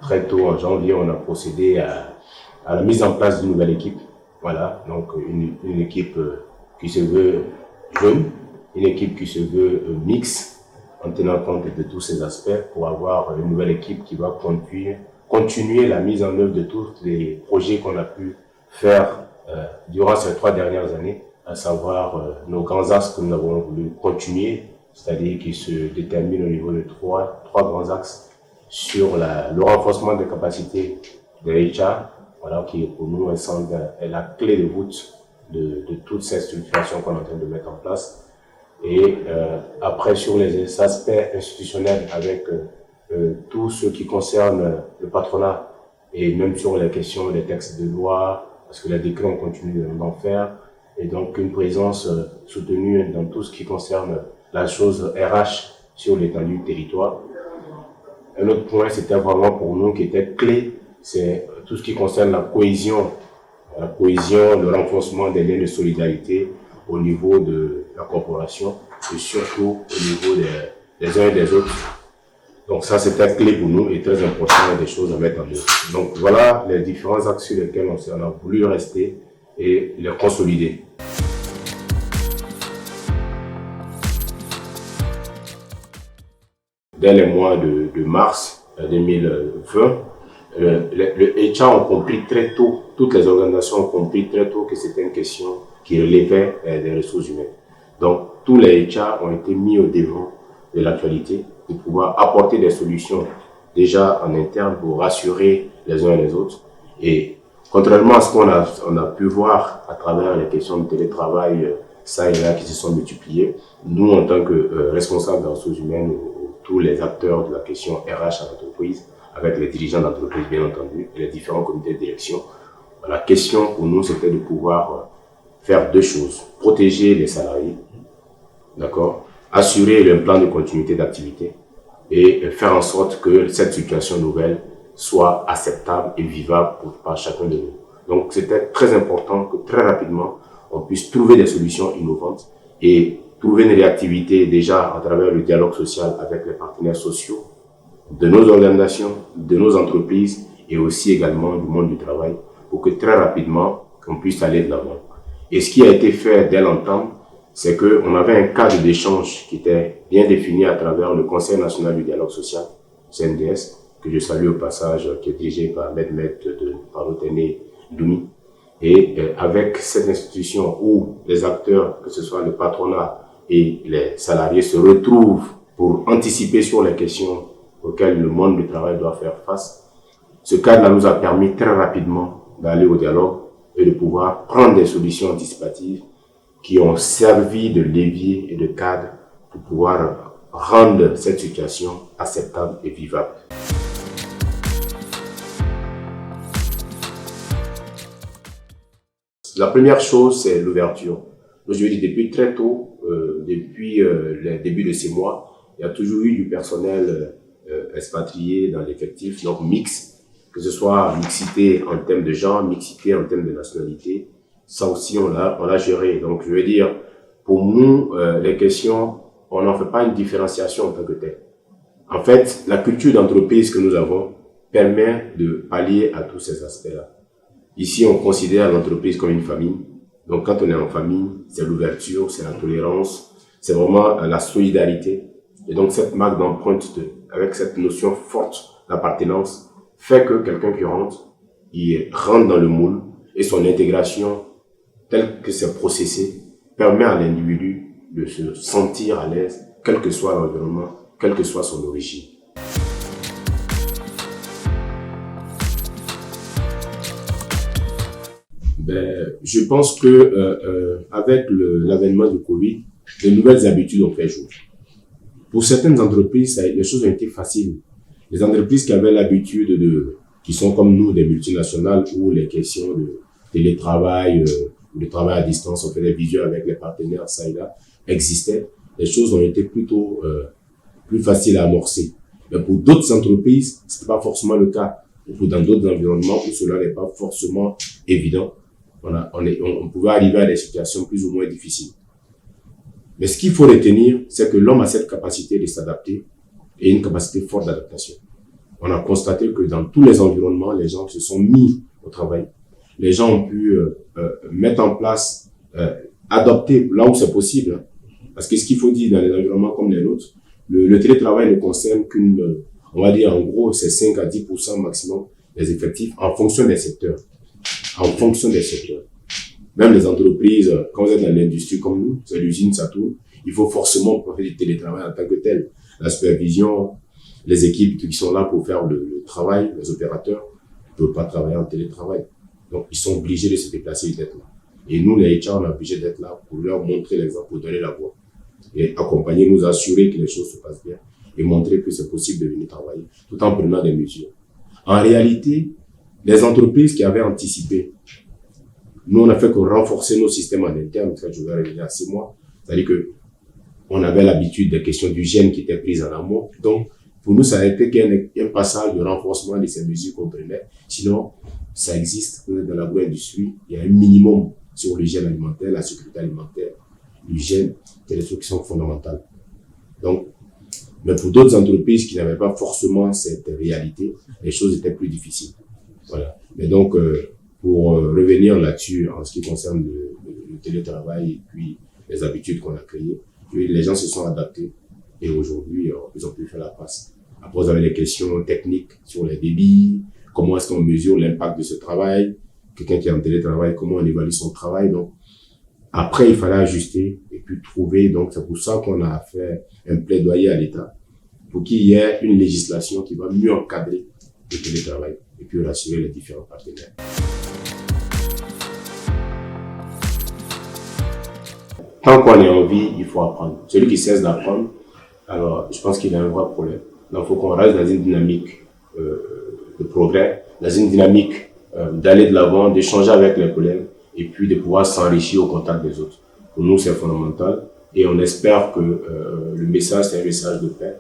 très tôt en janvier, on a procédé à la mise en place d'une nouvelle équipe. Voilà, donc une équipe qui se veut jeune, une équipe qui se veut mixte, en tenant compte de tous ces aspects pour avoir une nouvelle équipe qui va continuer la mise en œuvre de tous les projets qu'on a pu faire durant ces 3 dernières années, à savoir nos grands axes que nous avons voulu continuer, c'est-à-dire qui se déterminent au niveau de trois grands axes sur le renforcement des capacités des HR, voilà, qui pour nous est la clé de voûte de toute cette structuration qu'on est en train de mettre en place. Et après, sur les aspects institutionnels, avec tout ce qui concerne le patronat, et même sur les questions des textes de loi, parce que les décrets, on continue d'en faire, et donc une présence soutenue dans tout ce qui concerne la chose RH sur l'étendue du territoire. Un autre point, c'était vraiment pour nous qui était clé, c'est tout ce qui concerne la cohésion, le renforcement des liens de solidarité au niveau de la corporation et surtout au niveau des uns et des autres. Donc ça, c'était clé pour nous et très important, des choses à mettre en œuvre. Donc voilà les différents axes sur lesquels on a voulu rester et les consolider. Dès les mois de mars 2020, le HR ont compris très tôt, toutes les organisations ont compris très tôt que c'était une question qui relevait des ressources humaines. Donc tous les HR ont été mis au devant de l'actualité pour pouvoir apporter des solutions déjà en interne pour rassurer les uns et les autres. Et contrairement à ce qu'on a pu voir à travers les questions de télétravail, ça et là, qui se sont multipliées, nous, en tant que responsables des ressources humaines, tous les acteurs de la question RH à l'entreprise, avec les dirigeants d'entreprise bien entendu, et les différents comités de direction, la question pour nous, c'était de pouvoir faire 2 choses. Protéger les salariés, d'accord, assurer le plan de continuité d'activité et faire en sorte que cette situation nouvelle soit acceptable et vivable par chacun de nous. Donc c'était très important que très rapidement, on puisse trouver des solutions innovantes et trouver une réactivité déjà à travers le dialogue social avec les partenaires sociaux de nos organisations, de nos entreprises et aussi également du monde du travail pour que très rapidement, on puisse aller de l'avant. Et ce qui a été fait dès l'entame, c'est qu'on avait un cadre d'échange qui était bien défini à travers le Conseil national du dialogue social, CNDS, que je salue au passage, qui est dirigé par Medmet de Parotene Doumi. Et avec cette institution où les acteurs, que ce soit le patronat et les salariés, se retrouvent pour anticiper sur les questions auxquelles le monde du travail doit faire face, ce cadre-là nous a permis très rapidement d'aller au dialogue et de pouvoir prendre des solutions anticipatives qui ont servi de levier et de cadre pour pouvoir rendre cette situation acceptable et vivable. La première chose, c'est l'ouverture. Je veux dire, depuis très tôt, depuis le début de ces mois, il y a toujours eu du personnel expatrié dans l'effectif, donc mix, que ce soit mixité en termes de genre, mixité en termes de nationalité. Ça aussi, on l'a géré. Donc, je veux dire, pour nous, les questions, on n'en fait pas une différenciation en tant que telle. En fait, la culture d'entreprise que nous avons permet de pallier à tous ces aspects-là. Ici, on considère l'entreprise comme une famille. Donc, quand on est en famille, c'est l'ouverture, c'est la tolérance, c'est vraiment la solidarité. Et donc, cette marque d'empreinte, avec cette notion forte d'appartenance, fait que quelqu'un qui rentre, il rentre dans le moule et son intégration, telle que c'est processé, permet à l'individu de se sentir à l'aise, quel que soit l'environnement, quelle que soit son origine. Je pense que avec l'avènement du Covid, de nouvelles habitudes ont fait jour. Pour certaines entreprises, les choses ont été faciles. Les entreprises qui avaient l'habitude qui sont comme nous, des multinationales, où les questions de télétravail, de travail à distance, on fait des visios avec les partenaires, ça et là, existaient. Les choses ont été plutôt plus faciles à amorcer. Mais pour d'autres entreprises, ce n'est pas forcément le cas. Ou dans d'autres environnements où cela n'est pas forcément évident, on pouvait arriver à des situations plus ou moins difficiles. Mais ce qu'il faut retenir, c'est que l'homme a cette capacité de s'adapter et une capacité forte d'adaptation. on a constaté que dans tous les environnements, les gens se sont mis au travail. Les gens ont pu mettre en place, adopter là où c'est possible. Parce que ce qu'il faut dire dans les environnements comme les nôtres, le télétravail ne concerne on va dire en gros, c'est 5 à 10% maximum des effectifs en fonction des secteurs. En fonction des secteurs. Même les entreprises, quand vous êtes dans l'industrie comme nous, c'est l'usine, ça tourne, il faut forcément faire du télétravail en tant que tel. La supervision, les équipes qui sont là pour faire le travail, les opérateurs, ne peuvent pas travailler en télétravail. Donc, ils sont obligés de se déplacer et d'être là. Et nous, les HR, on est obligés d'être là pour leur montrer l'exemple, pour donner la voie. Et accompagner, nous assurer que les choses se passent bien et montrer que c'est possible de venir travailler tout en prenant des mesures. En réalité, les entreprises qui avaient anticipé, nous, on a fait que renforcer nos systèmes en interne. Je vais revenir à 6 mois. C'est-à-dire que on avait l'habitude des questions d'hygiène qui étaient prises en amont. Donc, pour nous, ça a été qu'un passage de renforcement de ces mesures qu'on prenait. Sinon, ça existe dans l'agro-industrie. Il y a un minimum sur l'hygiène alimentaire, la sécurité alimentaire, l'hygiène, c'est des trucs qui sont fondamentales. Donc, mais pour d'autres entreprises qui n'avaient pas forcément cette réalité, les choses étaient plus difficiles. Voilà. Mais donc, pour revenir là-dessus en ce qui concerne le télétravail et puis les habitudes qu'on a créées, les gens se sont adaptés et aujourd'hui, ils ont pu faire la passe. Après, vous avez des questions techniques sur les débits, comment est-ce qu'on mesure l'impact de ce travail, quelqu'un qui est en télétravail, comment on évalue son travail. Donc, après, il fallait ajuster et puis trouver. Donc, c'est pour ça qu'on a fait un plaidoyer à l'État pour qu'il y ait une législation qui va mieux encadrer le télétravail et puis rassurer les différents partenaires. Tant qu'on est en vie, il faut apprendre. Celui qui cesse d'apprendre, alors je pense qu'il a un vrai problème. Donc, il faut qu'on reste dans une dynamique de progrès, dans une dynamique d'aller de l'avant, d'échanger avec les collègues et puis de pouvoir s'enrichir au contact des autres. Pour nous, c'est fondamental et on espère que le message, c'est un message de paix